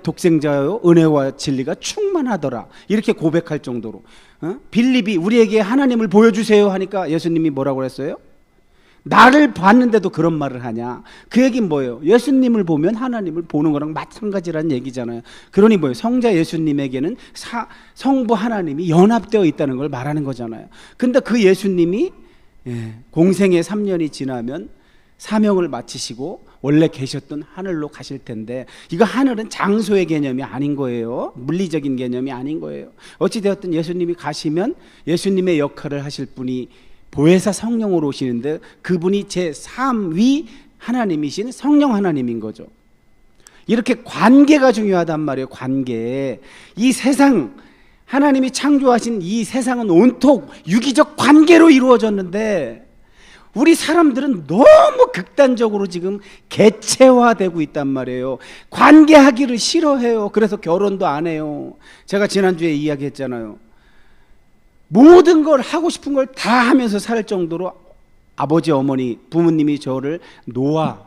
독생자요 은혜와 진리가 충만하더라 이렇게 고백할 정도로 빌립이 우리에게 하나님을 보여주세요 하니까 예수님이 뭐라고 했어요? 나를 봤는데도 그런 말을 하냐? 그 얘기는 뭐예요? 예수님을 보면 하나님을 보는 거랑 마찬가지라는 얘기잖아요. 그러니 뭐예요? 성자 예수님에게는 성부 하나님이 연합되어 있다는 걸 말하는 거잖아요. 근데 그 예수님이 공생의 3년이 지나면 사명을 마치시고 원래 계셨던 하늘로 가실 텐데, 이거 하늘은 장소의 개념이 아닌 거예요. 물리적인 개념이 아닌 거예요. 어찌되었든 예수님이 가시면 예수님의 역할을 하실 분이 보혜사 성령으로 오시는데, 그분이 제3위 하나님이신 성령 하나님인 거죠. 이렇게 관계가 중요하단 말이에요. 관계. 이 세상, 하나님이 창조하신 이 세상은 온통 유기적 관계로 이루어졌는데, 우리 사람들은 너무 극단적으로 지금 개체화되고 있단 말이에요. 관계하기를 싫어해요. 그래서 결혼도 안 해요. 제가 지난주에 이야기했잖아요. 모든 걸 하고 싶은 걸 다 하면서 살 정도로 아버지, 어머니, 부모님이 저를 놓아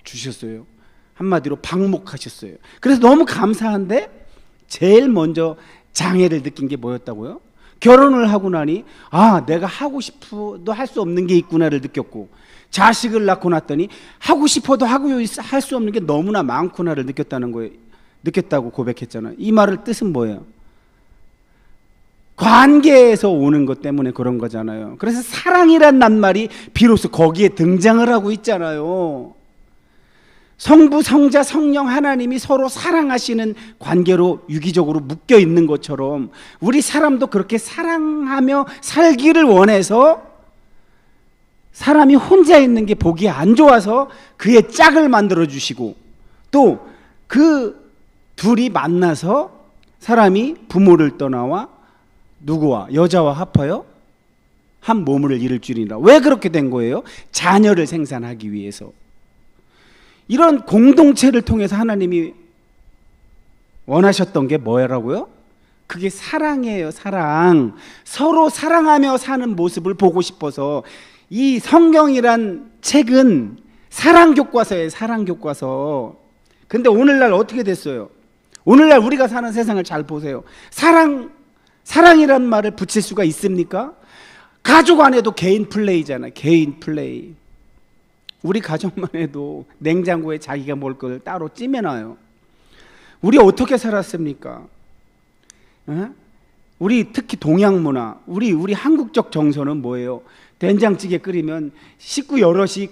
주셨어요. 한마디로 방목하셨어요. 그래서 너무 감사한데 제일 먼저 장애를 느낀 게 뭐였다고요? 결혼을 하고 나니 내가 하고 싶어도 할 수 없는 게 있구나를 느꼈고, 자식을 낳고 났더니 하고 싶어도 하고 할 수 없는 게 너무나 많구나를 느꼈다는 거예요. 느꼈다고 고백했잖아요. 이 말의 뜻은 뭐예요? 관계에서 오는 것 때문에 그런 거잖아요. 그래서 사랑이란 낱말이 비로소 거기에 등장을 하고 있잖아요. 성부, 성자, 성령 하나님이 서로 사랑하시는 관계로 유기적으로 묶여 있는 것처럼 우리 사람도 그렇게 사랑하며 살기를 원해서, 사람이 혼자 있는 게 보기 안 좋아서 그의 짝을 만들어 주시고, 또 그 둘이 만나서 사람이 부모를 떠나와 누구와? 여자와 합하여 한 몸을 이룰 줄이라. 왜 그렇게 된 거예요? 자녀를 생산하기 위해서. 이런 공동체를 통해서 하나님이 원하셨던 게 뭐라고요? 그게 사랑이에요. 사랑. 서로 사랑하며 사는 모습을 보고 싶어서. 이 성경이란 책은 사랑교과서예요. 사랑교과서. 근데 오늘날 어떻게 됐어요? 오늘날 우리가 사는 세상을 잘 보세요. 사랑이란 말을 붙일 수가 있습니까? 가족 안에도 개인 플레이잖아요. 개인 플레이. 우리 가정만 해도 냉장고에 자기가 먹을 걸 따로 찜해놔요. 우리 어떻게 살았습니까? 우리 특히 동양 문화, 우리 한국적 정서는 뭐예요? 된장찌개 끓이면 식구 여럿이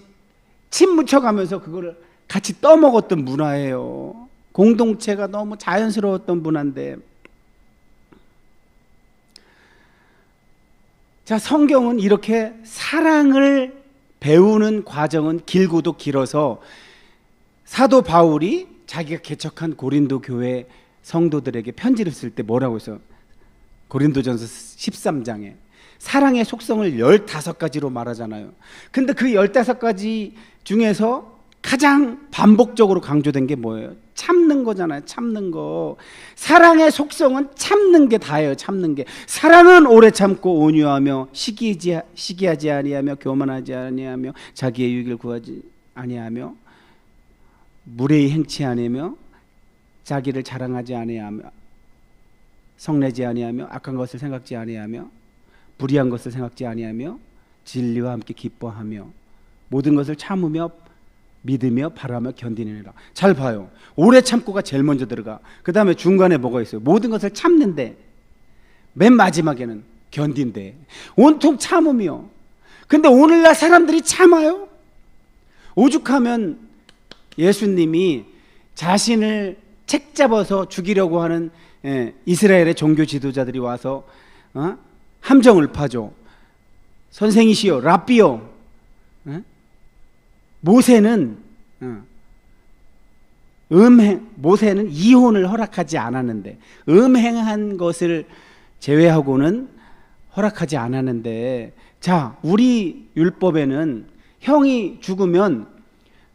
침 묻혀가면서 그거를 같이 떠먹었던 문화예요. 공동체가 너무 자연스러웠던 문화인데, 자, 성경은 이렇게 사랑을 배우는 과정은 길고도 길어서 사도 바울이 자기가 개척한 고린도 교회 성도들에게 편지를 쓸 때 뭐라고 했어요? 고린도전서 13장에 사랑의 속성을 15가지로 말하잖아요. 근데 그 15가지 중에서 가장 반복적으로 강조된 게 뭐예요? 참는 거잖아요. 참는 거. 사랑의 속성은 참는 게 다예요. 참는 게. 사랑은 오래 참고 온유하며 시기하지 아니하며 교만하지 아니하며 자기의 유익을 구하지 아니하며 무례히 행치 아니하며 자기를 자랑하지 아니하며 성내지 아니하며 악한 것을 생각지 아니하며 불의한 것을 생각지 아니하며 진리와 함께 기뻐하며 모든 것을 참으며 믿으며 바라며 견디느니라. 잘 봐요. 오래 참고가 제일 먼저 들어가. 그 다음에 중간에 뭐가 있어요? 모든 것을 참는데, 맨 마지막에는 견딘대. 온통 참으며. 근데 오늘날 사람들이 참아요? 오죽하면 예수님이 자신을 책 잡아서 죽이려고 하는 이스라엘의 종교 지도자들이 와서 함정을 파죠. 선생이시여, 랍비여. 모세는 모세는 이혼을 허락하지 않았는데, 음행한 것을 제외하고는 허락하지 않았는데, 자, 우리 율법에는 형이 죽으면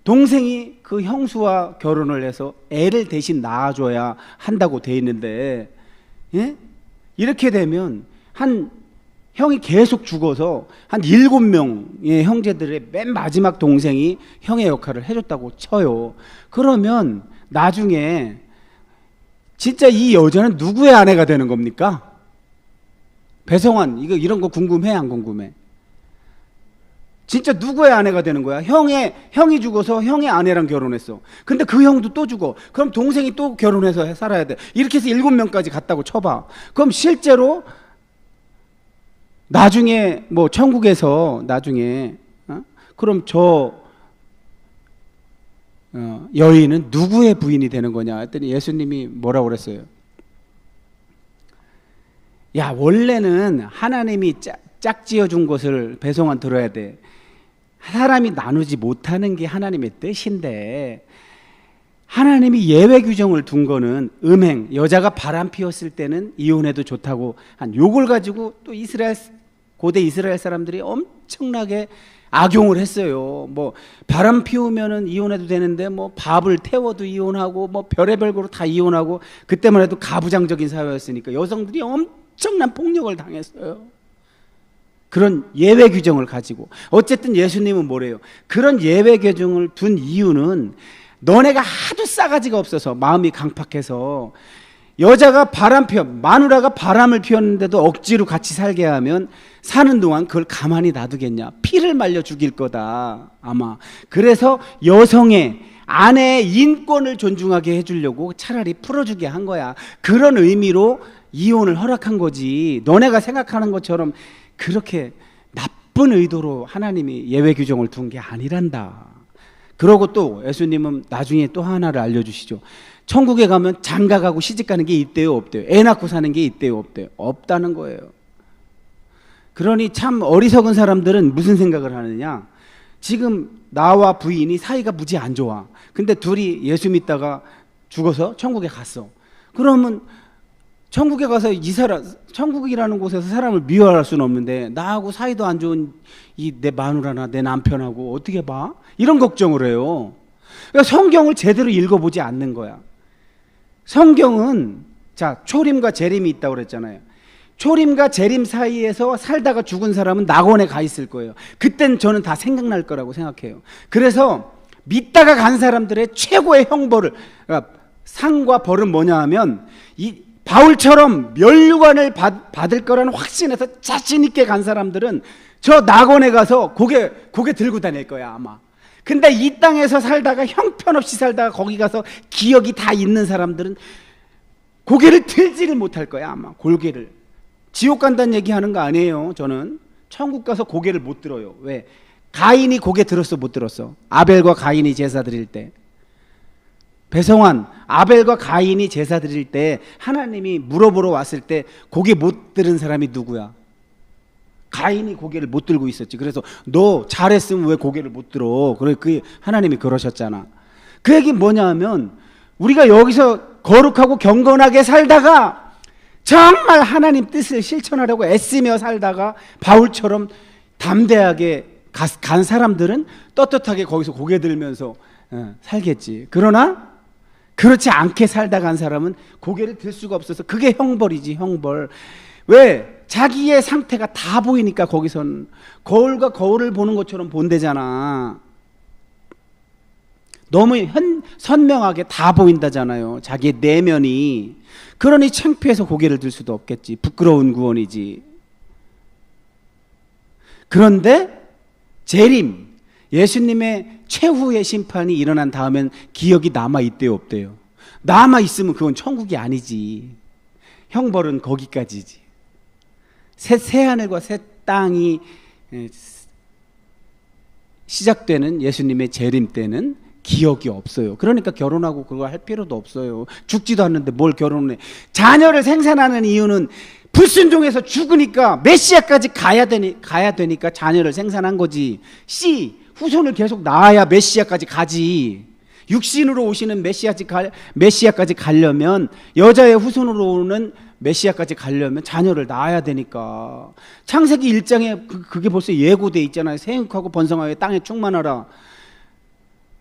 동생이 그 형수와 결혼을 해서 애를 대신 낳아줘야 한다고 돼 있는데, 이렇게 되면 형이 계속 죽어서 한 7명의 형제들의 맨 마지막 동생이 형의 역할을 해줬다고 쳐요. 그러면 나중에 진짜 이 여자는 누구의 아내가 되는 겁니까? 배성환 이런 거 궁금해 안 궁금해? 진짜 누구의 아내가 되는 거야? 형이 죽어서 형의 아내랑 결혼했어. 근데 그 형도 또 죽어. 그럼 동생이 또 결혼해서 살아야 돼. 이렇게 해서 7명까지 갔다고 쳐봐. 그럼 실제로 나중에 뭐 천국에서 나중에 그럼 여인은 누구의 부인이 되는 거냐 했더니 예수님이 뭐라고 그랬어요? 야, 원래는 하나님이 짝지어 준 것을 배송한 들어야 돼. 사람이 나누지 못하는 게 하나님의 뜻인데 하나님이 예외 규정을 둔 거는 음행, 여자가 바람 피웠을 때는 이혼해도 좋다고 한 요걸 가지고 또 고대 이스라엘 사람들이 엄청나게 악용을 했어요. 뭐 바람 피우면은 이혼해도 되는데 뭐 밥을 태워도 이혼하고 뭐 별의별 거로 다 이혼하고 그때만 해도 가부장적인 사회였으니까 여성들이 엄청난 폭력을 당했어요. 그런 예외 규정을 가지고 어쨌든 예수님은 뭐래요? 그런 예외 규정을 둔 이유는 너네가 하도 싸가지가 없어서 마음이 강팍해서 여자가 마누라가 바람을 피웠는데도 억지로 같이 살게 하면 사는 동안 그걸 가만히 놔두겠냐? 피를 말려 죽일 거다 아마. 그래서 여성의 아내의 인권을 존중하게 해주려고 차라리 풀어주게 한 거야. 그런 의미로 이혼을 허락한 거지. 너네가 생각하는 것처럼 그렇게 나쁜 의도로 하나님이 예외 규정을 둔 게 아니란다. 그러고 또 예수님은 나중에 또 하나를 알려주시죠. 천국에 가면 장가가고 시집가는 게 있대요 없대요? 애 낳고 사는 게 있대요 없대요? 없다는 거예요. 그러니 참 어리석은 사람들은 무슨 생각을 하느냐, 지금 나와 부인이 사이가 무지 안 좋아. 근데 둘이 예수 믿다가 죽어서 천국에 갔어. 그러면 천국에 가서 천국이라는 곳에서 사람을 미워할 수는 없는데 나하고 사이도 안 좋은 내 마누라나 내 남편하고 어떻게 봐? 이런 걱정을 해요. 그러니까 성경을 제대로 읽어보지 않는 거야. 성경은 초림과 재림이 있다고 그랬잖아요. 초림과 재림 사이에서 살다가 죽은 사람은 낙원에 가 있을 거예요. 그땐 저는 다 생각날 거라고 생각해요. 그래서 믿다가 간 사람들의 최고의 형벌을, 그러니까 상과 벌은 뭐냐 하면 이 바울처럼 멸류관을 받을 거라는 확신에서 자신 있게 간 사람들은 저 낙원에 가서 고개 들고 다닐 거야 아마. 근데 이 땅에서 살다가 형편없이 살다가 거기 가서 기억이 다 있는 사람들은 고개를 들지를 못할 거야 아마. 고개를. 지옥 간다는 얘기하는 거 아니에요. 저는 천국 가서 고개를 못 들어요. 왜? 가인이 고개 들었어 못 들었어? 아벨과 가인이 제사 드릴 때, 배성환, 아벨과 가인이 제사 드릴 때 하나님이 물어보러 왔을 때 고개 못 들은 사람이 누구야? 가인이 고개를 못 들고 있었지. 그래서 너 잘했으면 왜 고개를 못 들어? 그래, 그 하나님이 그러셨잖아. 그 얘기는 뭐냐 하면 우리가 여기서 거룩하고 경건하게 살다가 정말 하나님 뜻을 실천하려고 애쓰며 살다가 바울처럼 담대하게 간 사람들은 떳떳하게 거기서 고개 들면서 살겠지. 그러나 그렇지 않게 살다 간 사람은 고개를 들 수가 없어서 그게 형벌이지, 형벌. 왜? 자기의 상태가 다 보이니까. 거기선 거울과 거울을 보는 것처럼 본대잖아. 너무 선명하게 다 보인다잖아요, 자기의 내면이. 그러니 창피해서 고개를 들 수도 없겠지. 부끄러운 구원이지. 그런데 재림, 예수님의 최후의 심판이 일어난 다음엔 기억이 남아있대요 없대요? 남아있으면 그건 천국이 아니지. 형벌은 거기까지지. 새하늘과 새 땅이 시작되는 예수님의 재림 때는 기억이 없어요. 그러니까 결혼하고 그거 할 필요도 없어요. 죽지도 않는데 뭘 결혼해. 자녀를 생산하는 이유는 불순종해서 죽으니까 메시아까지 가야 되니까 자녀를 생산한 거지. 후손을 계속 낳아야 메시아까지 가지. 육신으로 오시는 메시아까지 가려면, 여자의 후손으로 오는 메시아까지 가려면 자녀를 낳아야 되니까. 창세기 1장에 그게 벌써 예고돼 있잖아요. 생육하고 번성하여 땅에 충만하라.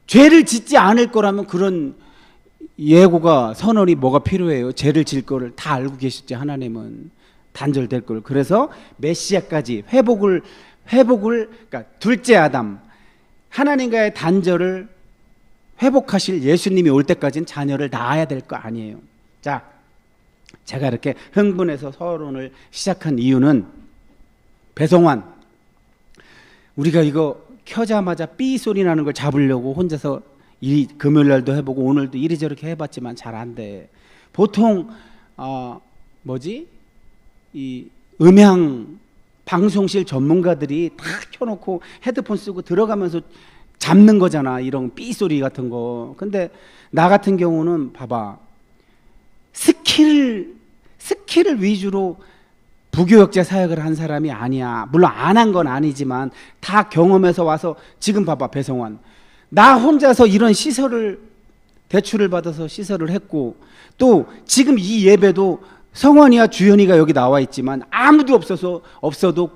죄를 짓지 않을 거라면 그런 예고가, 선언이 뭐가 필요해요? 죄를 질 거를 다 알고 계셨지. 하나님은 단절될 걸. 그래서 메시아까지 회복을 그러니까 둘째 아담, 하나님과의 단절을 회복하실 예수님이 올 때까지는 자녀를 낳아야 될 거 아니에요. 자, 제가 이렇게 흥분해서 서론을 시작한 이유는 배성환, 우리가 이거 켜자마자 삐 소리 나는 걸 잡으려고 혼자서 금요일 날도 해보고 오늘도 이리저렇게 해봤지만 잘 안 돼. 보통 이 음향 방송실 전문가들이 다 켜놓고 헤드폰 쓰고 들어가면서 잡는 거잖아, 이런 삐 소리 같은 거. 근데 나 같은 경우는 봐봐, 스킬을 위주로 부교역자 사역을 한 사람이 아니야. 물론 안 한 건 아니지만 다 경험해서 와서. 지금 봐봐, 배성환, 나 혼자서 이런 시설을 대출을 받아서 시설을 했고, 또 지금 이 예배도 성환이와 주현이가 여기 나와 있지만 아무도 없어도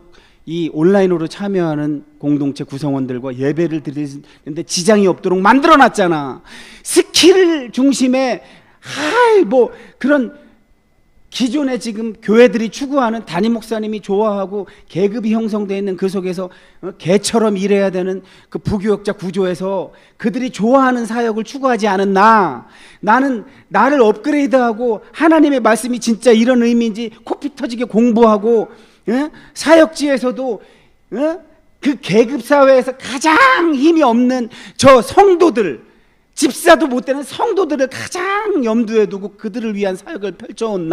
이 온라인으로 참여하는 공동체 구성원들과 예배를 드리는데 지장이 없도록 만들어 놨잖아. 스킬 중심의 그런 기존에 지금 교회들이 추구하는 담임 목사님이 좋아하고 계급이 형성되어 있는 그 속에서 개처럼 일해야 되는 그 부교역자 구조에서 그들이 좋아하는 사역을 추구하지 않은 나는 나를 업그레이드하고 하나님의 말씀이 진짜 이런 의미인지 코피 터지게 공부하고, 사역지에서도 그 계급사회에서 가장 힘이 없는 저 성도들, 집사도 못 되는 성도들을 가장 염두에 두고 그들을 위한 사역을 펼쳐온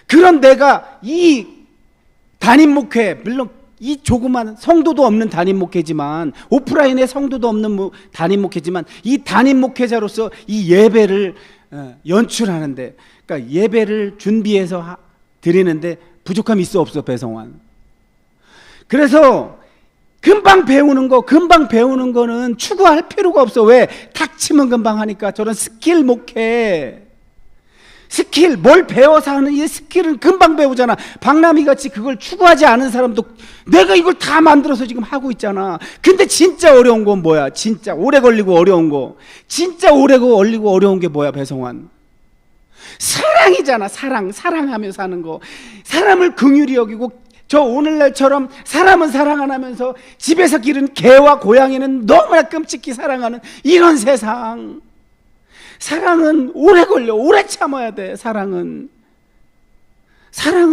그런 내가 이 담임 목회, 물론 이 조그만 성도도 없는 담임 목회지만, 오프라인에 성도도 없는 담임 목회지만, 이 담임 목회자로서 이 예배를 연출하는데, 그러니까 예배를 준비해서 드리는데 부족함이 있어 없어, 배성환? 그래서 금방 배우는 거는 추구할 필요가 없어. 왜? 닥치면 금방 하니까. 저런 스킬 목회, 스킬 뭘 배워서 하는 이 스킬은 금방 배우잖아. 박남희 같이 그걸 추구하지 않은 사람도 내가 이걸 다 만들어서 지금 하고 있잖아. 근데 진짜 어려운 건 뭐야? 진짜 오래 걸리고 어려운 거, 진짜 오래 걸리고 어려운 게 뭐야, 배성환? 사랑이잖아. 사랑하며 사는 거. 사람을 긍휼히 여기고, 저 오늘날처럼 사람은 사랑 안 하면서 집에서 기른 개와 고양이는 너무나 끔찍히 사랑하는 이런 세상. 사랑은 오래 걸려. 오래 참아야 돼. 사랑은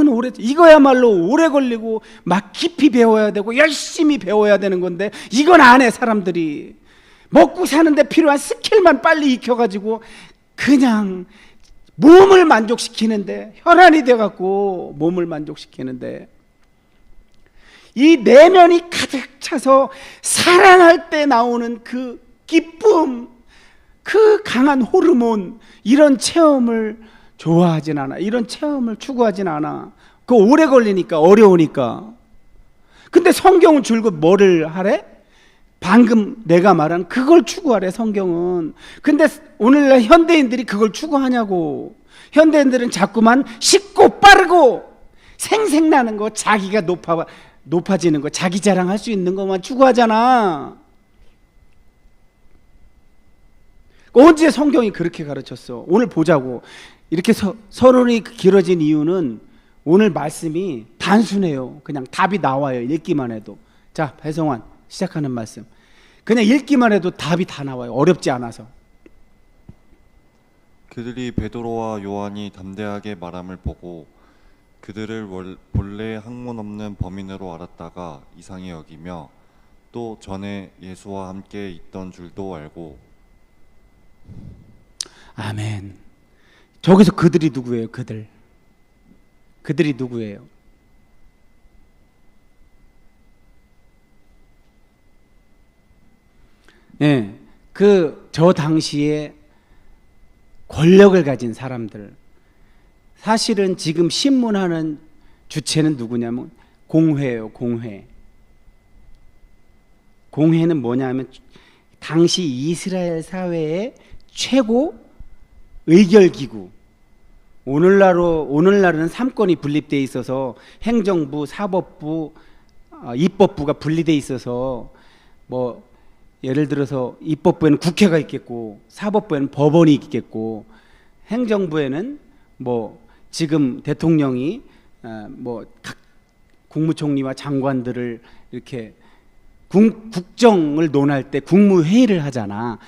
오래, 이거야말로 오래 걸리고 막 깊이 배워야 되고 열심히 배워야 되는 건데, 이건 안 해. 사람들이 먹고 사는데 필요한 스킬만 빨리 익혀가지고 그냥 몸을 만족시키는데, 혈안이 돼갖고 몸을 만족시키는데, 이 내면이 가득 차서 사랑할 때 나오는 그 기쁨, 그 강한 호르몬, 이런 체험을 좋아하진 않아. 이런 체험을 추구하진 않아. 그거 오래 걸리니까, 어려우니까. 근데 성경은 줄곧 뭐를 하래? 방금 내가 말한 그걸 추구하래, 성경은. 근데 오늘날 현대인들이 그걸 추구하냐고. 현대인들은 자꾸만 쉽고 빠르고 생생나는 거, 자기가 높아지는 거, 자기 자랑할 수 있는 것만 추구하잖아. 언제 성경이 그렇게 가르쳤어? 오늘 보자고. 이렇게 서론이 길어진 이유는 오늘 말씀이 단순해요. 그냥 답이 나와요, 읽기만 해도. 자, 배성환 시작하는 말씀, 그냥 읽기만 해도 답이 다 나와요. 어렵지 않아서. 그들이 베드로와 요한이 담대하게 말함을 보고 그들을 본래 학문 없는 범인으로 알았다가 이상히 여기며, 또 전에 예수와 함께 있던 줄도 알고. 아멘. 저기서 그들이 누구예요? 그들이 누구예요? 네, 저 당시에 권력을 가진 사람들. 사실은 지금 신문하는 주체는 누구냐면 공회예요. 공회는 뭐냐면 당시 이스라엘 사회의 최고 의결기구. 오늘날은 3권이 분립되어 있어서 행정부, 사법부, 입법부가 분리되어 있어서, 뭐 예를 들어서 입법부에는 국회가 있겠고, 사법부에는 법원이 있겠고, 행정부에는 뭐 지금 대통령이 뭐 각 국무총리와 장관들을 이렇게 국정을 논할 때 국무회의를 하잖아.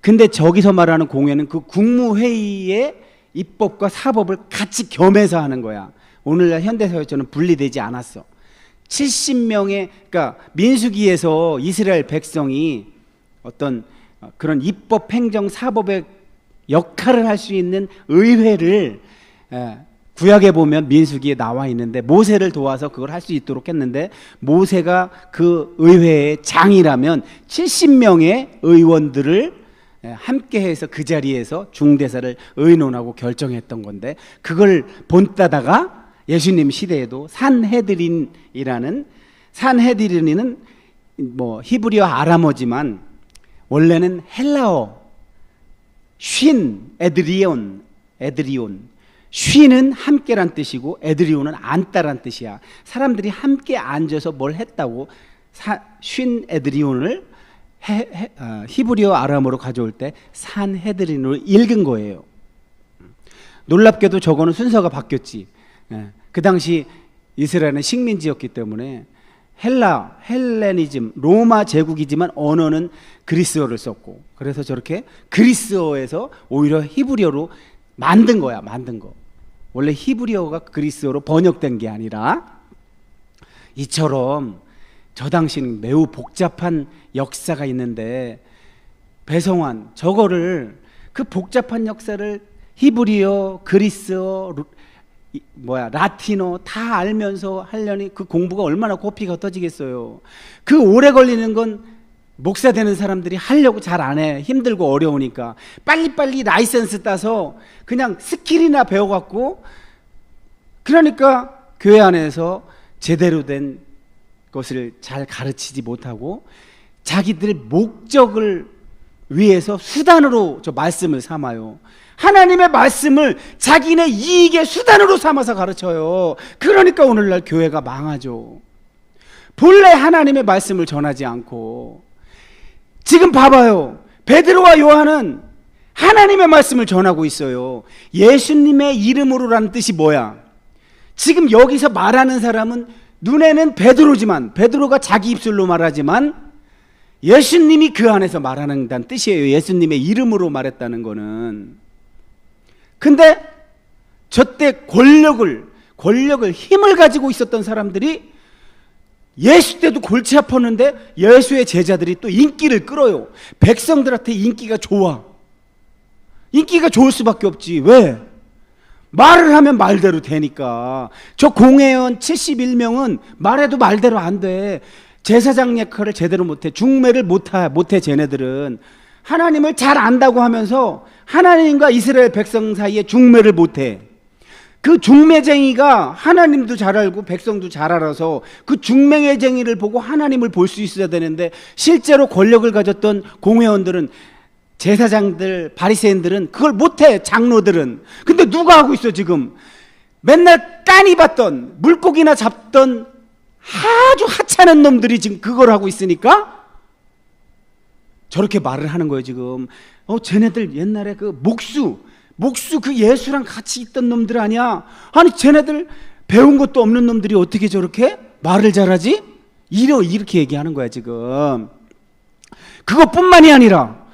근데 저기서 말하는 공회는 그 국무회의의 입법과 사법을 같이 겸해서 하는 거야. 오늘날 현대사회처럼 분리되지 않았어. 70명의 그러니까 민수기에서 이스라엘 백성이 어떤 그런 입법, 행정, 사법의 역할을 할 수 있는 의회를 구약에 보면 민수기에 나와 있는데 모세를 도와서 그걸 할 수 있도록 했는데 모세가 그 의회의 장이라면 70명의 의원들을 함께해서 그 자리에서 중대사를 의논하고 결정했던 건데 그걸 본따다가 예수님 시대에도 산헤드린이라는 산헤드린은 뭐 히브리어 아람어지만 원래는 헬라어 쉰 에드리온 쉰은 함께란 뜻이고 에드리온은 앉다란 뜻이야. 사람들이 함께 앉아서 뭘 했다고 쉰 에드리온을 히브리어 아람어로 가져올 때 산헤드린으로 읽은 거예요. 놀랍게도 저거는 순서가 바뀌었지. 그 당시 이스라엘은 식민지였기 때문에 헬레니즘, 로마 제국이지만 언어는 그리스어를 썼고 그래서 저렇게 그리스어에서 오히려 히브리어로 만든 거야. 만든 거. 원래 히브리어가 그리스어로 번역된 게 아니라 이처럼 저 당시는 매우 복잡한 역사가 있는데 배성환 저거를 그 복잡한 역사를 히브리어, 그리스어, 라틴어 다 알면서 하려니 그 공부가 얼마나 코피가 흩어지겠어요. 그 오래 걸리는 건 목사 되는 사람들이 하려고 잘 안 해. 힘들고 어려우니까 빨리빨리 라이센스 따서 그냥 스킬이나 배워갖고 그러니까 교회 안에서 제대로 된 것을 잘 가르치지 못하고 자기들 목적을 위해서 수단으로 저 말씀을 삼아요. 하나님의 말씀을 자기네 이익의 수단으로 삼아서 가르쳐요. 그러니까 오늘날 교회가 망하죠. 본래 하나님의 말씀을 전하지 않고 지금 봐봐요. 베드로와 요한은 하나님의 말씀을 전하고 있어요. 예수님의 이름으로라는 뜻이 뭐야? 지금 여기서 말하는 사람은 눈에는 베드로지만 베드로가 자기 입술로 말하지만 예수님이 그 안에서 말하는다는 뜻이에요. 예수님의 이름으로 말했다는 거는. 근데 저때 권력을 힘을 가지고 있었던 사람들이 예수 때도 골치 아팠는데 예수의 제자들이 또 인기를 끌어요. 백성들한테 인기가 좋아. 인기가 좋을 수밖에 없지. 왜? 말을 하면 말대로 되니까. 저 공회원 71명은 말해도 말대로 안 돼. 제사장 역할을 제대로 못해. 중매를 못해 쟤네들은. 하나님을 잘 안다고 하면서 하나님과 이스라엘 백성 사이에 중매를 못해. 그 중매쟁이가 하나님도 잘 알고 백성도 잘 알아서 그 중매쟁이를 보고 하나님을 볼 수 있어야 되는데 실제로 권력을 가졌던 공회원들은 제사장들, 바리새인들은 그걸 못해. 장로들은. 근데 누가 하고 있어 지금? 맨날 깐이 봤던 물고기나 잡던 아주 하찮은 놈들이 지금 그걸 하고 있으니까 저렇게 말을 하는 거예요 지금. 쟤네들 옛날에 그 목수 그 예수랑 같이 있던 놈들 아니야? 아니 쟤네들 배운 것도 없는 놈들이 어떻게 저렇게 말을 잘하지? 이렇게 얘기하는 거야 지금. 그것뿐만이 아니라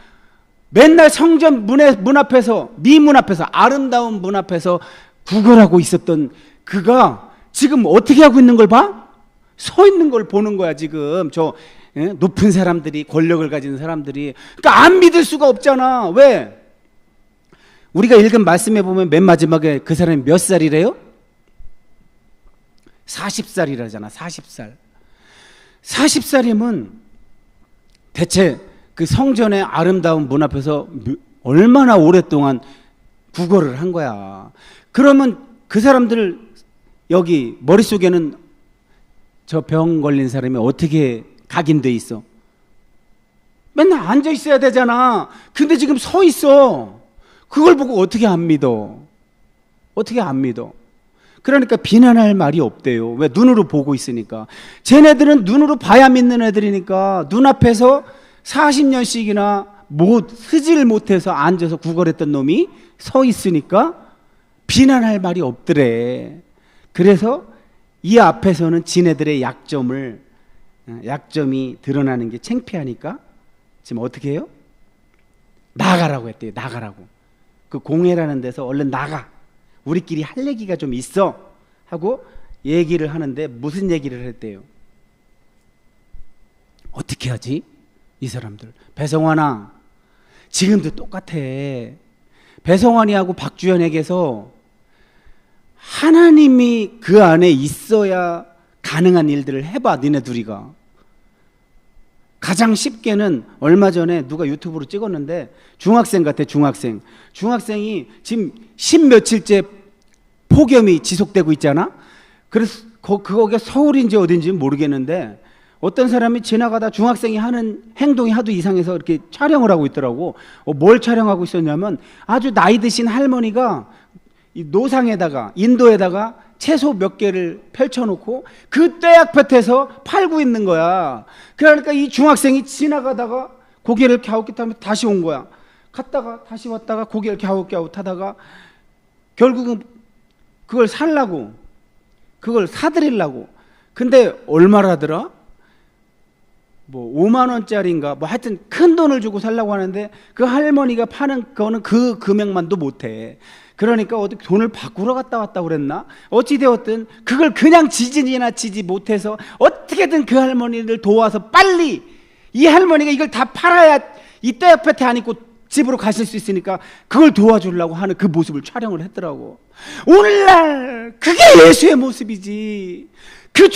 맨날 성전 문 앞에서 미문 앞에서 아름다운 문 앞에서 구걸하고 있었던 그가 지금 어떻게 하고 있는 걸 봐? 서 있는 걸 보는 거야 지금. 저 높은 사람들이, 권력을 가진 사람들이. 그러니까 안 믿을 수가 없잖아. 왜? 우리가 읽은 말씀에 보면 맨 마지막에 그 사람이 몇 살이래요? 40살이라잖아. 40살. 40살이면 대체 그 성전의 아름다운 문 앞에서 얼마나 오랫동안 구걸을 한 거야. 그러면 그 사람들 여기 머릿속에는 저 병 걸린 사람이 어떻게 각인돼 있어? 맨날 앉아 있어야 되잖아. 근데 지금 서 있어. 그걸 보고 어떻게 안 믿어? 어떻게 안 믿어? 그러니까 비난할 말이 없대요. 왜? 눈으로 보고 있으니까. 쟤네들은 눈으로 봐야 믿는 애들이니까 눈앞에서 40년씩이나 쓰질 못해서 앉아서 구걸했던 놈이 서 있으니까 비난할 말이 없더래. 그래서 이 앞에서는 지네들의 약점이 드러나는 게 창피하니까 지금 어떻게 해요? 나가라고 했대요. 나가라고. 그 공회라는 데서 얼른 나가. 우리끼리 할 얘기가 좀 있어. 하고 얘기를 하는데 무슨 얘기를 했대요? 어떻게 하지? 이 사람들. 배성환아, 지금도 똑같아. 배성환이하고 박주현에게서 하나님이 그 안에 있어야 가능한 일들을 해봐. 니네 둘이가. 가장 쉽게는 얼마 전에 누가 유튜브로 찍었는데 중학생 같아. 중학생이 지금 10며칠째 폭염이 지속되고 있잖아. 그래서 거기가 서울인지 어딘지 모르겠는데 어떤 사람이 지나가다 중학생이 하는 행동이 하도 이상해서 이렇게 촬영을 하고 있더라고. 뭘 촬영하고 있었냐면 아주 나이 드신 할머니가 이 노상에다가 인도에다가 채소 몇 개를 펼쳐놓고 그 떼약볕에서 팔고 있는 거야. 그러니까 이 중학생이 지나가다가 고개를 갸웃갸웃하면서 다시 온 거야. 갔다가 다시 왔다가 고개를 갸웃갸웃하다가 결국은 그걸 살라고, 그걸 사드리려고. 근데 얼마라더라? 뭐 5만 원짜리인가 뭐 하여튼 큰 돈을 주고 살라고 하는데 그 할머니가 파는 거는 그 금액만도 못해. 그러니까 어디 돈을 바꾸러 갔다 왔다 그랬나? 어찌되었든 그걸 그냥 지지나 못해서 어떻게든 그 할머니를 도와서 빨리 이 할머니가 이걸 다 팔아야 이 떼약볕에 안 입고 집으로 가실 수 있으니까 그걸 도와주려고 하는 그 모습을 촬영을 했더라고. 오늘날 그게 예수의 모습이지. 그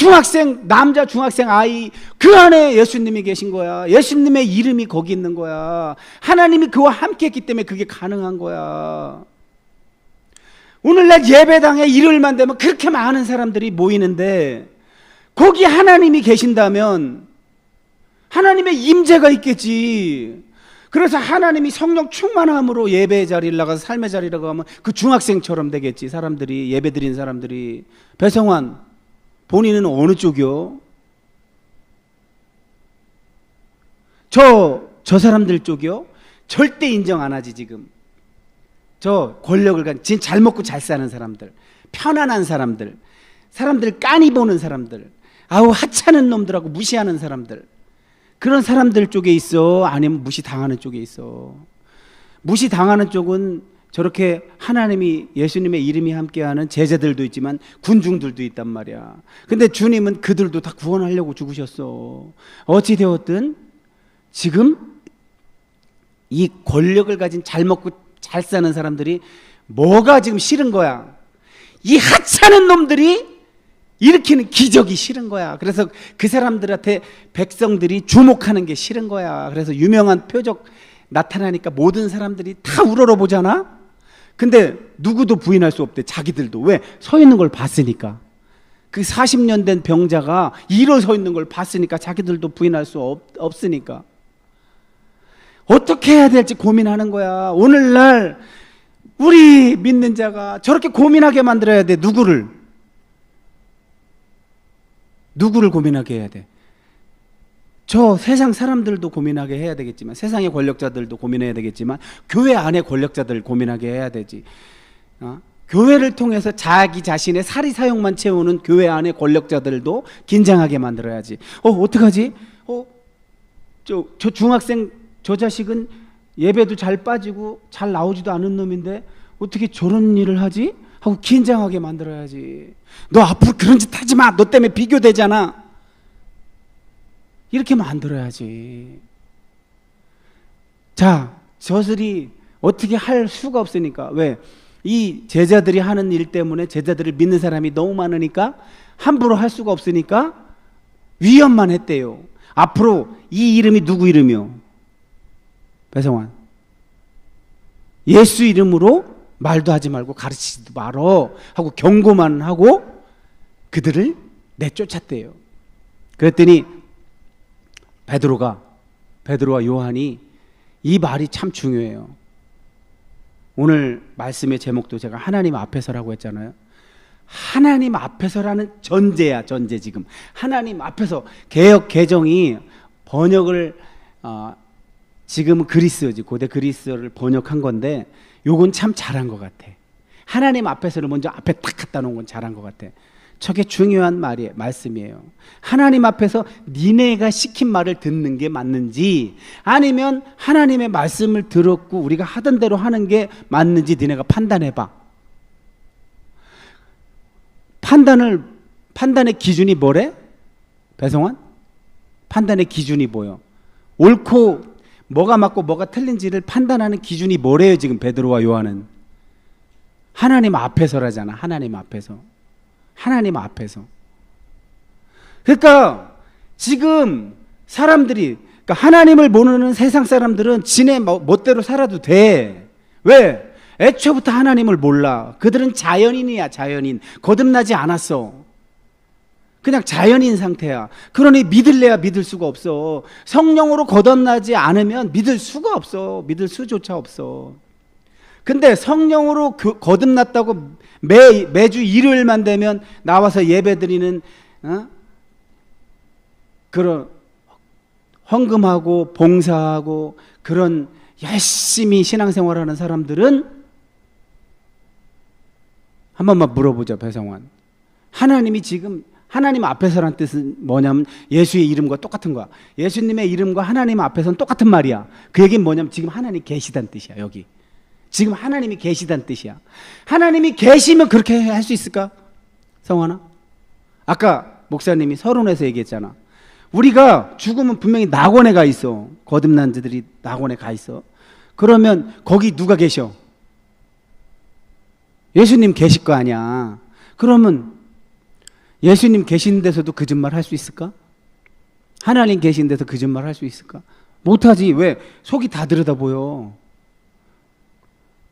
남자 중학생 아이, 그 안에 예수님이 계신 거야. 예수님의 이름이 거기 있는 거야. 하나님이 그와 함께 했기 때문에 그게 가능한 거야. 오늘날 예배당에 일요일만 되면 그렇게 많은 사람들이 모이는데 거기 하나님이 계신다면 하나님의 임재가 있겠지. 그래서 하나님이 성령 충만함으로 예배의 자리를 나가서 삶의 자리라고 하면 그 중학생처럼 되겠지. 사람들이, 예배 드린 사람들이. 배성환, 본인은 어느 쪽이요? 저 사람들 쪽이요? 절대 인정 안 하지. 지금 저 권력을 가진, 지금 잘 먹고 잘 사는 사람들, 편안한 사람들 까니 보는 사람들, 아우 하찮은 놈들하고 무시하는 사람들, 그런 사람들 쪽에 있어? 아니면 무시당하는 쪽에 있어? 무시당하는 쪽은 저렇게 하나님이, 예수님의 이름이 함께하는 제자들도 있지만 군중들도 있단 말이야. 근데 주님은 그들도 다 구원하려고 죽으셨어. 어찌되었든 지금 이 권력을 가진 잘 먹고 잘 사는 사람들이 뭐가 지금 싫은 거야? 이 하찮은 놈들이 일으키는 기적이 싫은 거야. 그래서 그 사람들한테 백성들이 주목하는 게 싫은 거야. 그래서 유명한 표적 나타나니까 모든 사람들이 다 우러러보잖아. 근데 누구도 부인할 수 없대. 자기들도. 왜? 서 있는 걸 봤으니까. 그 40년 된 병자가 일어서 있는 걸 봤으니까 자기들도 부인할 수 없으니까. 어떻게 해야 될지 고민하는 거야. 오늘날 우리 믿는 자가 저렇게 고민하게 만들어야 돼. 누구를 고민하게 해야 돼. 저 세상 사람들도 고민하게 해야 되겠지만, 세상의 권력자들도 고민해야 되겠지만, 교회 안에 권력자들 고민하게 해야 되지. 교회를 통해서 자기 자신의 사리사욕만 채우는 교회 안에 권력자들도 긴장하게 만들어야지. 어떡하지? 저 중학생 저 자식은 예배도 잘 빠지고 잘 나오지도 않은 놈인데 어떻게 저런 일을 하지? 하고 긴장하게 만들어야지. 너 앞으로 그런 짓 하지 마. 너 때문에 비교되잖아. 이렇게 만들어야지. 자, 저들이 어떻게 할 수가 없으니까. 왜? 이 제자들이 하는 일 때문에 제자들을 믿는 사람이 너무 많으니까 함부로 할 수가 없으니까 위험만 했대요. 앞으로 이 이름이 누구 이름이요? 배성환. 예수 이름으로 말도 하지 말고 가르치지도 말어 하고 경고만 하고 그들을 내쫓았대요. 그랬더니 베드로와 요한이, 이 말이 참 중요해요. 오늘 말씀의 제목도 제가 하나님 앞에서라고 했잖아요. 하나님 앞에서라는 전제야. 전제. 지금 하나님 앞에서. 개역 개정이 번역을 지금은 그리스어지, 고대 그리스어를 번역한 건데 요건 참 잘한 것 같아. 하나님 앞에서를 먼저 앞에 딱 갖다 놓은 건 잘한 것 같아. 저게 중요한 말씀이에요. 하나님 앞에서 니네가 시킨 말을 듣는 게 맞는지, 아니면 하나님의 말씀을 들었고 우리가 하던 대로 하는 게 맞는지 니네가 판단해봐. 판단의 기준이 뭐래? 배성환? 판단의 기준이 뭐요? 옳고 뭐가 맞고 뭐가 틀린지를 판단하는 기준이 뭐래요? 지금 베드로와 요한은 하나님 앞에서라잖아. 하나님 앞에서. 그러니까 지금 사람들이, 그러니까 하나님을 모르는 세상 사람들은 지네 멋대로 살아도 돼. 왜? 애초부터 하나님을 몰라. 그들은 자연인이야. 자연인. 거듭나지 않았어. 그냥 자연인 상태야. 그러니 믿을래야 믿을 수가 없어. 성령으로 거듭나지 않으면 믿을 수가 없어. 믿을 수조차 없어. 근데 성령으로 거듭났다고 매주 일요일만 되면 나와서 예배드리는 그런 헌금하고 봉사하고 그런 열심히 신앙생활하는 사람들은 한 번만 물어보자. 배성환, 하나님이 지금 하나님 앞에서란 뜻은 뭐냐면 예수의 이름과 똑같은 거야. 예수님의 이름과 하나님 앞에서는 똑같은 말이야. 그 얘기는 뭐냐면 지금 하나님 계시다는 뜻이야. 여기 지금 하나님이 계시다는 뜻이야. 하나님이 계시면 그렇게 할 수 있을까? 성환아, 아까 목사님이 서론에서 얘기했잖아. 우리가 죽으면 분명히 낙원에 가 있어. 거듭난 자들이 낙원에 가 있어. 그러면 거기 누가 계셔? 예수님 계실 거 아니야. 그러면 예수님 계신 데서도 거짓말 할 수 있을까? 하나님 계신 데서 거짓말 할 수 있을까? 못하지. 왜? 속이 다 들여다 보여.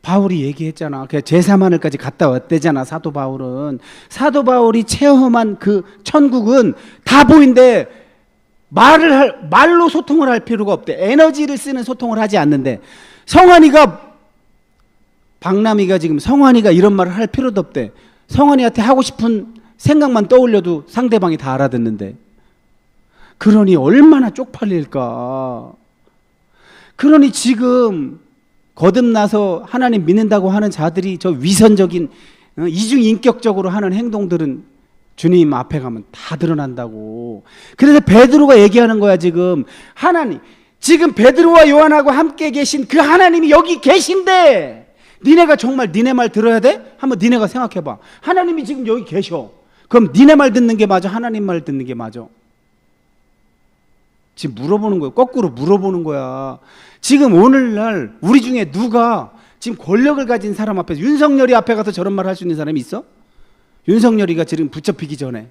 바울이 얘기했잖아. 제3하늘까지 갔다 왔대잖아. 사도 바울이 체험한 그 천국은 다 보인대. 말로 소통을 할 필요가 없대. 에너지를 쓰는 소통을 하지 않는데, 박남이가 지금 성환이가 이런 말을 할 필요도 없대. 성환이한테 하고 싶은 생각만 떠올려도 상대방이 다 알아듣는데. 그러니 얼마나 쪽팔릴까. 그러니 지금 거듭나서 하나님 믿는다고 하는 자들이 저 위선적인 이중인격적으로 하는 행동들은 주님 앞에 가면 다 드러난다고. 그래서 베드로가 얘기하는 거야. 지금 하나님, 지금 베드로와 요한하고 함께 계신 그 하나님이 여기 계신데 니네가 정말 니네 말 들어야 돼? 한번 니네가 생각해봐. 하나님이 지금 여기 계셔. 그럼 니네 말 듣는 게 맞아? 하나님 말 듣는 게 맞아? 지금 물어보는 거야. 거꾸로 물어보는 거야. 지금 오늘날 우리 중에 누가 지금 권력을 가진 사람 앞에서, 윤석열이 앞에 가서 저런 말 할 수 있는 사람이 있어? 윤석열이가 지금 붙잡히기 전에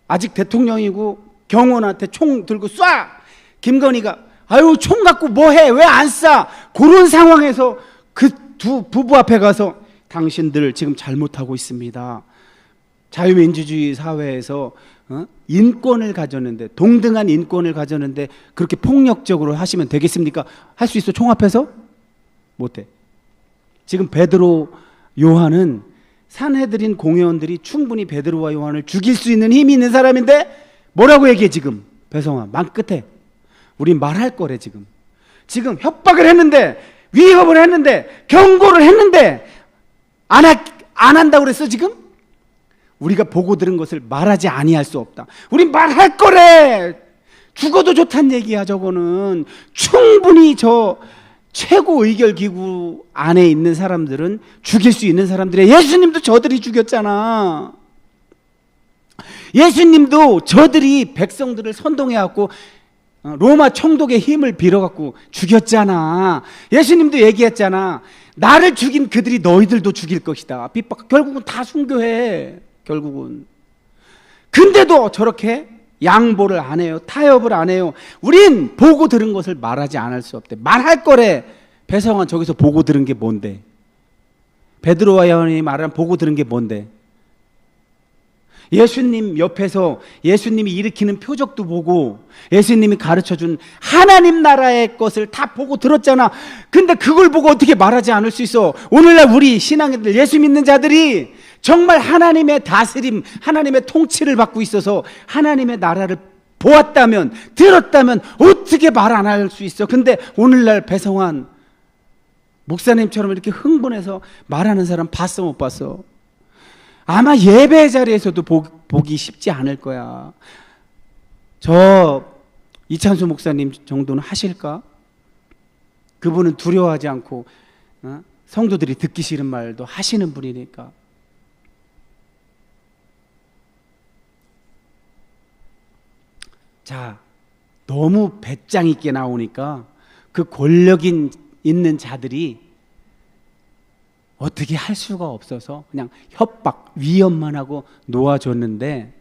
아직 대통령이고 경호원한테 총 들고 쏴! 김건희가 아유 총 갖고 뭐해? 왜 안 쏴? 그런 상황에서 그 두 부부 앞에 가서 당신들 지금 잘못하고 있습니다. 자유민주주의 사회에서 인권을 가졌는데, 동등한 인권을 가졌는데 그렇게 폭력적으로 하시면 되겠습니까? 할 수 있어? 총 앞에서? 못해. 지금 베드로, 요한은 산헤드린 공회원들이 충분히 베드로와 요한을 죽일 수 있는 힘이 있는 사람인데 뭐라고 얘기해? 지금 배성환 만 끝에 우린 말할 거래. 지금 협박을 했는데, 위협을 했는데, 경고를 했는데 안 한다고 그랬어. 지금 우리가 보고 들은 것을 말하지 아니할 수 없다. 우린 말할 거래. 죽어도 좋단 얘기야. 저거는 충분히 저 최고 의결 기구 안에 있는 사람들은 죽일 수 있는 사람들이야. 예수님도 저들이 죽였잖아. 예수님도 저들이 백성들을 선동해갖고 로마 총독의 힘을 빌어갖고 죽였잖아. 예수님도 얘기했잖아. 나를 죽인 그들이 너희들도 죽일 것이다. 핍박. 결국은 다 순교해. 결국은. 근데도 저렇게 양보를 안 해요. 타협을 안 해요. 우린 보고 들은 것을 말하지 않을 수 없대. 말할 거래. 배성환 저기서 보고 들은 게 뭔데? 베드로와 요한이 말한 보고 들은 게 뭔데? 예수님 옆에서 예수님이 일으키는 표적도 보고 예수님이 가르쳐준 하나님 나라의 것을 다 보고 들었잖아. 근데 그걸 보고 어떻게 말하지 않을 수 있어? 오늘날 우리 신앙인들, 예수 믿는 자들이 정말 하나님의 다스림, 하나님의 통치를 받고 있어서 하나님의 나라를 보았다면, 들었다면 어떻게 말 안 할 수 있어? 근데 오늘날 배성환 목사님처럼 이렇게 흥분해서 말하는 사람 봤어, 못 봤어? 아마 예배 자리에서도 보기 쉽지 않을 거야. 저 이찬수 목사님 정도는 하실까? 그분은 두려워하지 않고 성도들이 듣기 싫은 말도 하시는 분이니까. 자, 너무 배짱 있게 나오니까 그 권력 있는 자들이 어떻게 할 수가 없어서 그냥 협박, 위협만 하고 놓아줬는데,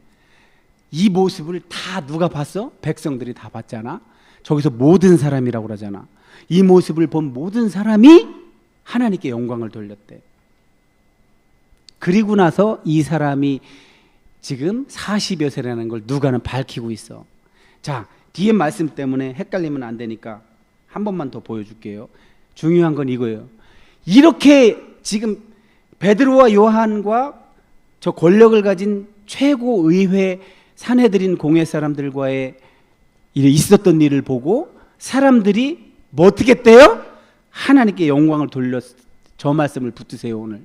이 모습을 다 누가 봤어? 백성들이 다 봤잖아. 저기서 모든 사람이라고 그러잖아. 이 모습을 본 모든 사람이 하나님께 영광을 돌렸대. 그리고 나서 이 사람이 지금 40여 세라는 걸 누가는 밝히고 있어. 자, 뒤에 말씀 때문에 헷갈리면 안 되니까 한 번만 더 보여줄게요. 중요한 건 이거예요. 이렇게 지금 베드로와 요한과 저 권력을 가진 최고의회 사내들인 공회 사람들과의 있었던 일을 보고 사람들이 뭐 어떻게 했대요? 하나님께 영광을 돌렸. 저 말씀을 붙드세요. 오늘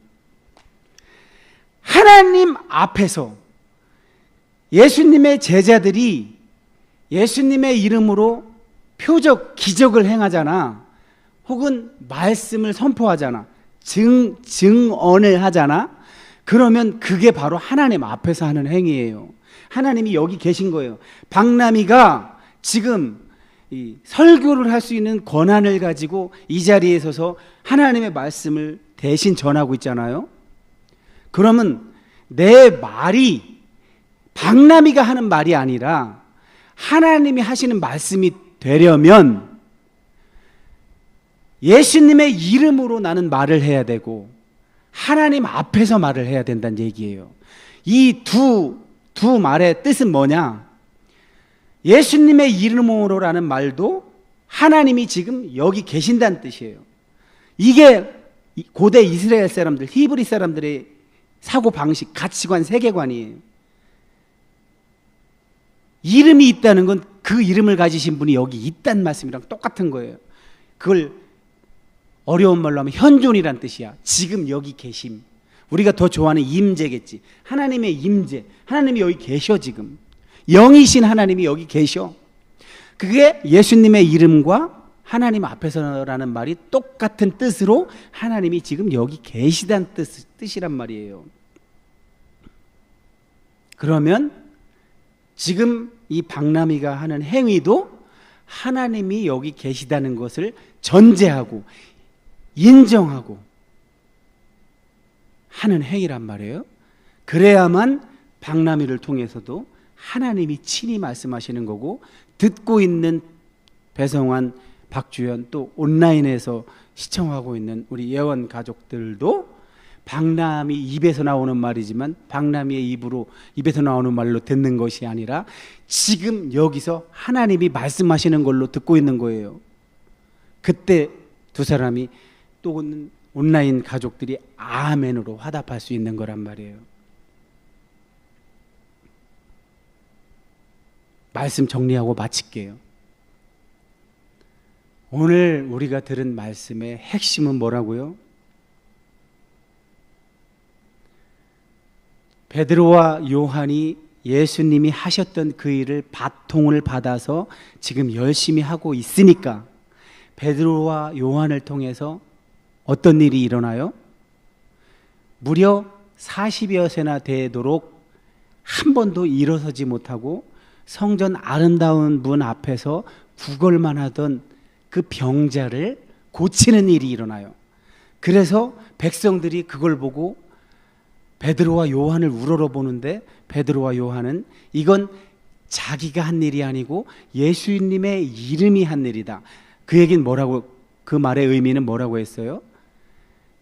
하나님 앞에서 예수님의 제자들이 예수님의 이름으로 표적, 기적을 행하잖아. 혹은 말씀을 선포하잖아. 증언을 하잖아. 그러면 그게 바로 하나님 앞에서 하는 행위예요. 하나님이 여기 계신 거예요. 박남이가 지금 이 설교를 할 수 있는 권한을 가지고 이 자리에 서서 하나님의 말씀을 대신 전하고 있잖아요. 그러면 내 말이 박남이가 하는 말이 아니라 하나님이 하시는 말씀이 되려면 예수님의 이름으로 나는 말을 해야 되고 하나님 앞에서 말을 해야 된다는 얘기예요. 이 두 말의 뜻은 뭐냐? 예수님의 이름으로라는 말도 하나님이 지금 여기 계신다는 뜻이에요. 이게 고대 이스라엘 사람들, 히브리 사람들의 사고방식, 가치관, 세계관이에요. 이름이 있다는 건 그 이름을 가지신 분이 여기 있다는 말씀이랑 똑같은 거예요. 그걸 어려운 말로 하면 현존이란 뜻이야. 지금 여기 계심. 우리가 더 좋아하는 임재겠지. 하나님의 임재. 하나님이 여기 계셔. 지금 영이신 하나님이 여기 계셔. 그게 예수님의 이름과 하나님 앞에서라는 말이 똑같은 뜻으로 하나님이 지금 여기 계시다는 뜻이란 말이에요. 그러면 지금 이 박남이가 하는 행위도 하나님이 여기 계시다는 것을 전제하고 인정하고 하는 행위란 말이에요. 그래야만 박남이를 통해서도 하나님이 친히 말씀하시는 거고, 듣고 있는 배성환, 박주연, 또 온라인에서 시청하고 있는 우리 예원 가족들도 박남이 입에서 나오는 말이지만 박남이의 입에서 나오는 말로 듣는 것이 아니라 지금 여기서 하나님이 말씀하시는 걸로 듣고 있는 거예요. 그때 두 사람이 또 온라인 가족들이 아멘으로 화답할 수 있는 거란 말이에요. 말씀 정리하고 마칠게요. 오늘 우리가 들은 말씀의 핵심은 뭐라고요? 베드로와 요한이 예수님이 하셨던 그 일을 바통을 받아서 지금 열심히 하고 있으니까 베드로와 요한을 통해서 어떤 일이 일어나요? 무려 40여 세나 되도록 한 번도 일어서지 못하고 성전 아름다운 문 앞에서 구걸만 하던 그 병자를 고치는 일이 일어나요. 그래서 백성들이 그걸 보고 베드로와 요한을 우러러보는데 베드로와 요한은 이건 자기가 한 일이 아니고 예수님의 이름이 한 일이다. 그 얘기는 뭐라고, 그 말의 의미는 뭐라고 했어요?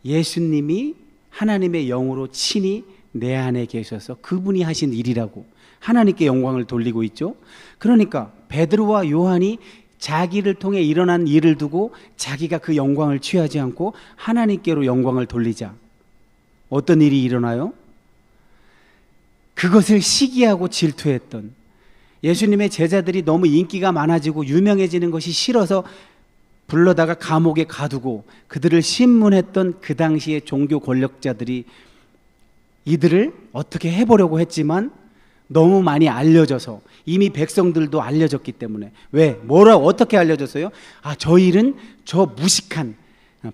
예수님이 하나님의 영으로 친히 내 안에 계셔서 그분이 하신 일이라고 하나님께 영광을 돌리고 있죠. 그러니까 베드로와 요한이 자기를 통해 일어난 일을 두고 자기가 그 영광을 취하지 않고 하나님께로 영광을 돌리자. 어떤 일이 일어나요? 그것을 시기하고 질투했던 예수님의 제자들이 너무 인기가 많아지고 유명해지는 것이 싫어서 불러다가 감옥에 가두고 그들을 신문했던 그 당시의 종교 권력자들이 이들을 어떻게 해보려고 했지만 너무 많이 알려져서 이미 백성들도 알려졌기 때문에 왜? 뭐라고 어떻게 알려졌어요? 저 일은 저 무식한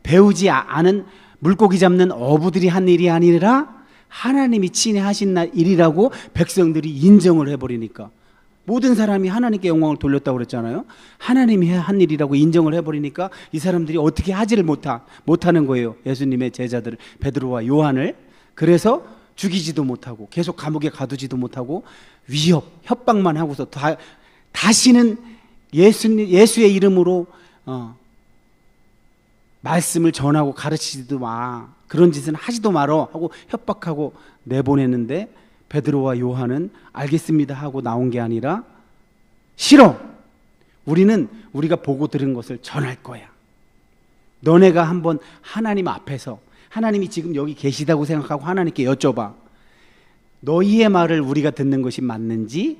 배우지 않은 물고기 잡는 어부들이 한 일이 아니라 하나님이 친히 하신 일이라고 백성들이 인정을 해버리니까 모든 사람이 하나님께 영광을 돌렸다고 그랬잖아요. 하나님이 한 일이라고 인정을 해버리니까 이 사람들이 어떻게 하지를 못하는 거예요. 예수님의 제자들 베드로와 요한을. 그래서 죽이지도 못하고 계속 감옥에 가두지도 못하고 위협, 협박만 하고서 다시는 예수의 이름으로 말씀을 전하고 가르치지도 마, 그런 짓은 하지도 말어 하고 협박하고 내보냈는데 베드로와 요한은 알겠습니다 하고 나온 게 아니라 싫어, 우리는 우리가 보고 들은 것을 전할 거야. 너네가 한번 하나님 앞에서 하나님이 지금 여기 계시다고 생각하고 하나님께 여쭤봐. 너희의 말을 우리가 듣는 것이 맞는지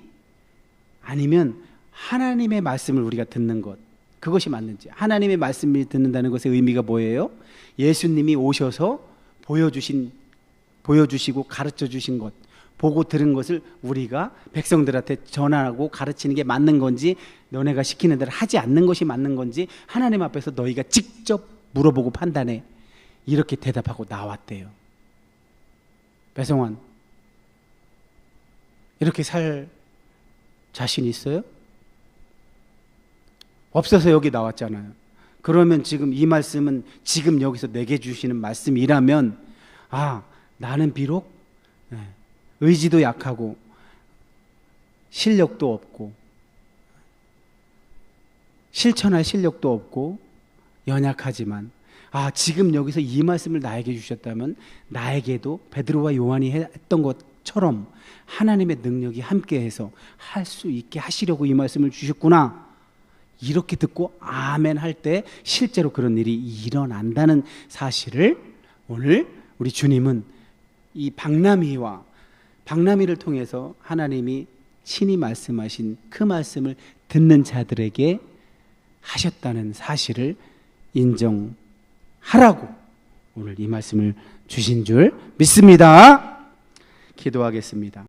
아니면 하나님의 말씀을 우리가 듣는 것, 그것이 맞는지. 하나님의 말씀을 듣는다는 것의 의미가 뭐예요? 예수님이 오셔서 보여주시고 가르쳐 주신 것, 보고 들은 것을 우리가 백성들한테 전하고 가르치는 게 맞는 건지, 너네가 시키는 대로 하지 않는 것이 맞는 건지 하나님 앞에서 너희가 직접 물어보고 판단해. 이렇게 대답하고 나왔대요. 배성환, 이렇게 살 자신 있어요? 없어서 여기 나왔잖아요. 그러면 지금 이 말씀은 지금 여기서 내게 주시는 말씀이라면 나는 비록 의지도 약하고 실력도 없고 실천할 실력도 없고 연약하지만 지금 여기서 이 말씀을 나에게 주셨다면 나에게도 베드로와 요한이 했던 것처럼 하나님의 능력이 함께해서 할 수 있게 하시려고 이 말씀을 주셨구나. 이렇게 듣고 아멘 할 때 실제로 그런 일이 일어난다는 사실을 오늘 우리 주님은 이 박람이를 통해서 하나님이 친히 말씀하신 그 말씀을 듣는 자들에게 하셨다는 사실을 인정하라고 오늘 이 말씀을 주신 줄 믿습니다. 기도하겠습니다.